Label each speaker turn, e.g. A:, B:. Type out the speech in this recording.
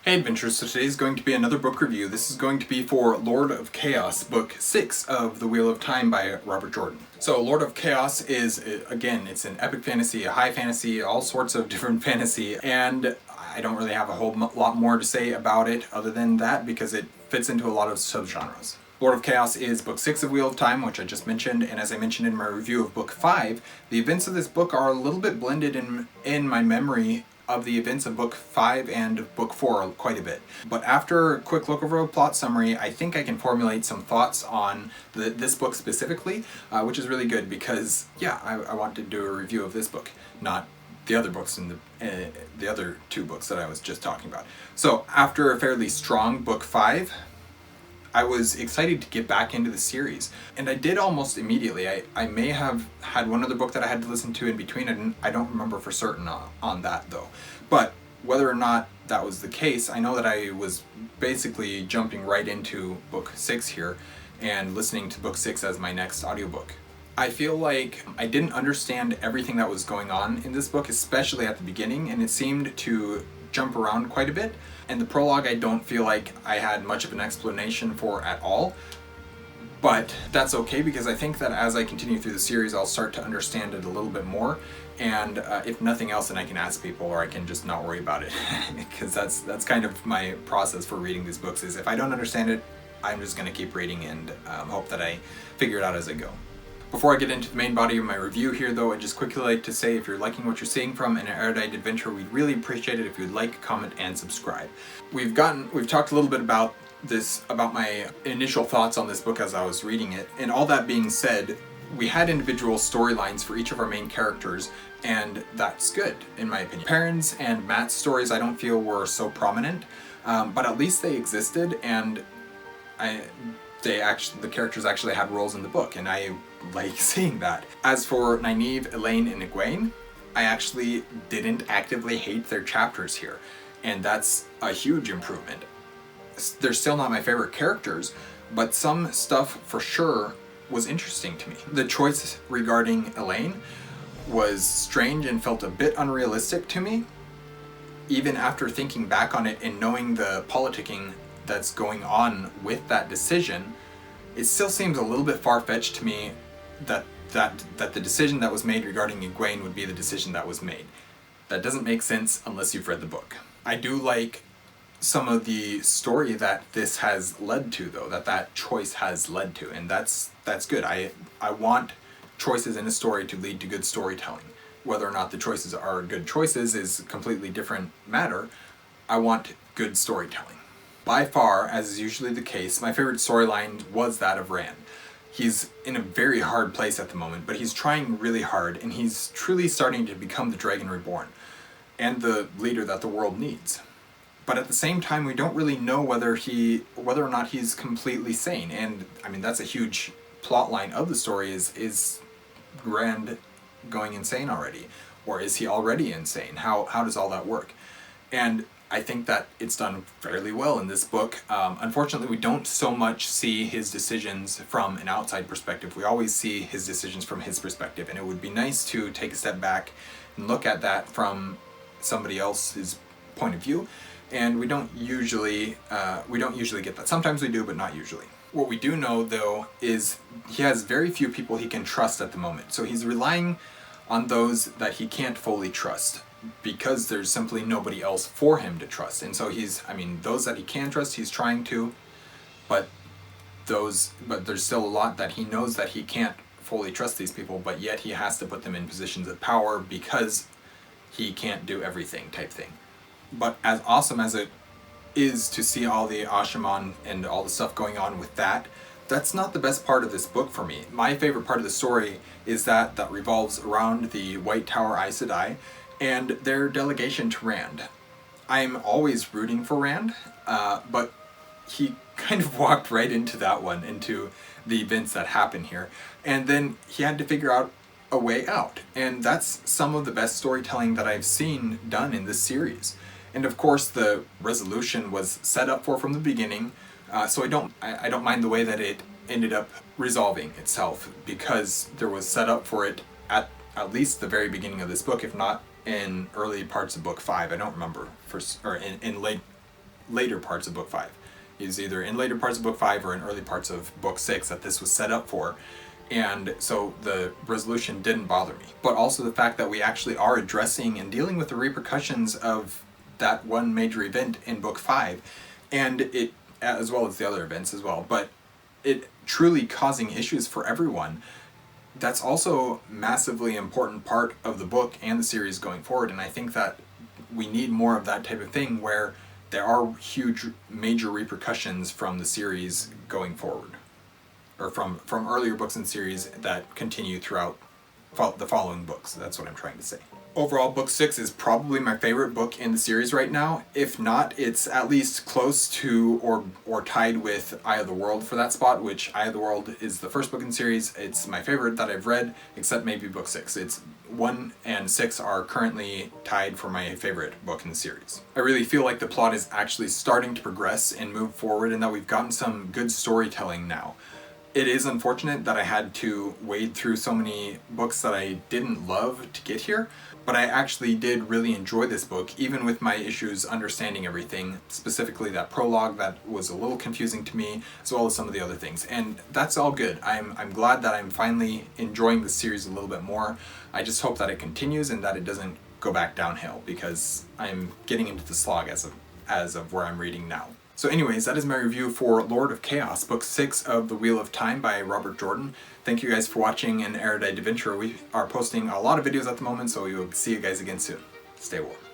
A: Hey adventurers, so today is going to be another book review. This is going to be for Lord of Chaos, book 6 of The Wheel of Time by Robert Jordan. So Lord of Chaos is, again, it's an epic fantasy, a high fantasy, all sorts of different fantasy, and I don't really have a whole lot more to say about it other than that because it fits into a lot of subgenres. Lord of Chaos is book 6 of Wheel of Time, which I just mentioned, and as I mentioned in my review of book 5, the events of this book are a little bit blended in my memory of the events of book 5 and book 4 quite a bit. But after a quick look over a plot summary, I think I can formulate some thoughts on this book specifically, which is really good because, yeah, I want to do a review of this book, not the other books in the other two books that I was just talking about. So after a fairly strong book 5, I was excited to get back into the series, and I did almost immediately. I may have had one other book that I had to listen to in between. I don't remember for certain on that though. But whether or not that was the case, I know that I was basically jumping right into book 6 here and listening to book 6 as my next audiobook. I feel like I didn't understand everything that was going on in this book, especially at the beginning, and it seemed to jump around quite a bit. And the prologue I don't feel like I had much of an explanation for at all, but that's okay because I think that as I continue through the series I'll start to understand it a little bit more, and if nothing else then I can ask people or I can just not worry about it because that's kind of my process for reading these books, is if I don't understand it I'm just going to keep reading and hope that I figure it out as I go. Before I get into the main body of my review here though, I'd just quickly like to say if you're liking what you're seeing from an Erudite adventure, we'd really appreciate it if you'd like, comment, and subscribe. We've talked a little bit about my initial thoughts on this book as I was reading it, and all that being said, we had individual storylines for each of our main characters, and that's good, in my opinion. Perrin's and Matt's stories I don't feel were so prominent, but at least they existed, and the characters actually had roles in the book, and I like seeing that. As for Nynaeve, Elaine, and Egwene, I actually didn't actively hate their chapters here, and that's a huge improvement. They're still not my favorite characters, but some stuff for sure was interesting to me. The choice regarding Elaine was strange and felt a bit unrealistic to me, even after thinking back on it and knowing the politicking that's going on with that decision. It still seems a little bit far-fetched to me that the decision that was made regarding Egwene would be the decision that was made. That doesn't make sense unless you've read the book. I do like some of the story that this has led to though, that choice has led to, and that's good. I want choices in a story to lead to good storytelling. Whether or not the choices are good choices is a completely different matter. I want good storytelling. By far, as is usually the case, my favorite storyline was that of Rand. He's in a very hard place at the moment, but he's trying really hard, and he's truly starting to become the Dragon Reborn, and the leader that the world needs. But at the same time, we don't really know whether or not he's completely sane, and I mean that's a huge plot line of the story is Rand going insane already? Or is he already insane? How does all that work? And I think that it's done fairly well in this book. Unfortunately, we don't so much see his decisions from an outside perspective. We always see his decisions from his perspective, and it would be nice to take a step back and look at that from somebody else's point of view. And we don't usually get that. Sometimes we do, but not usually. What we do know, though, is he has very few people he can trust at the moment. So he's relying on those that he can't fully trust, because there's simply nobody else for him to trust. And so those that he can trust, he's trying to, but there's still a lot that he knows that he can't fully trust these people, but yet he has to put them in positions of power because he can't do everything type thing. But as awesome as it is to see all the Ashaman and all the stuff going on with that's not the best part of this book for me. My favorite part of the story is that revolves around the White Tower Aes Sedai and their delegation to Rand. I'm always rooting for Rand, but he kind of walked right into into the events that happen here, and then he had to figure out a way out, and that's some of the best storytelling that I've seen done in this series. And of course the resolution was set up from the beginning, so I don't mind the way that it ended up resolving itself, because there was set up for it at least the very beginning of this book, if not in early parts of book 5. I don't remember, in late later parts of book 5. It was either in later parts of book 5 or in early parts of book 6 that this was set up for. And so the resolution didn't bother me. But also the fact that we actually are addressing and dealing with the repercussions of that one major event in book 5, and it, as well as the other events as well, but it truly causing issues for everyone. That's also massively important part of the book and the series going forward, and I think that we need more of that type of thing where there are huge major repercussions from the series going forward, or from earlier books in the series that continue throughout the following books. That's what I'm trying to say. Overall, book 6 is probably my favorite book in the series right now. If not, it's at least close to or tied with Eye of the World for that spot, which Eye of the World is the first book in the series. It's my favorite that I've read, except maybe book 6. It's 1 and 6 are currently tied for my favorite book in the series. I really feel like the plot is actually starting to progress and move forward, and that we've gotten some good storytelling now. It is unfortunate that I had to wade through so many books that I didn't love to get here, but I actually did really enjoy this book, even with my issues understanding everything, specifically that prologue that was a little confusing to me, as well as some of the other things. And that's all good. I'm glad that I'm finally enjoying the series a little bit more. I just hope that it continues and that it doesn't go back downhill, because I'm getting into the slog as of where I'm reading now. So anyways, that is my review for Lord of Chaos, Book 6 of The Wheel of Time by Robert Jordan. Thank you guys for watching an Erudite adventure. We are posting a lot of videos at the moment, so we will see you guys again soon. Stay warm.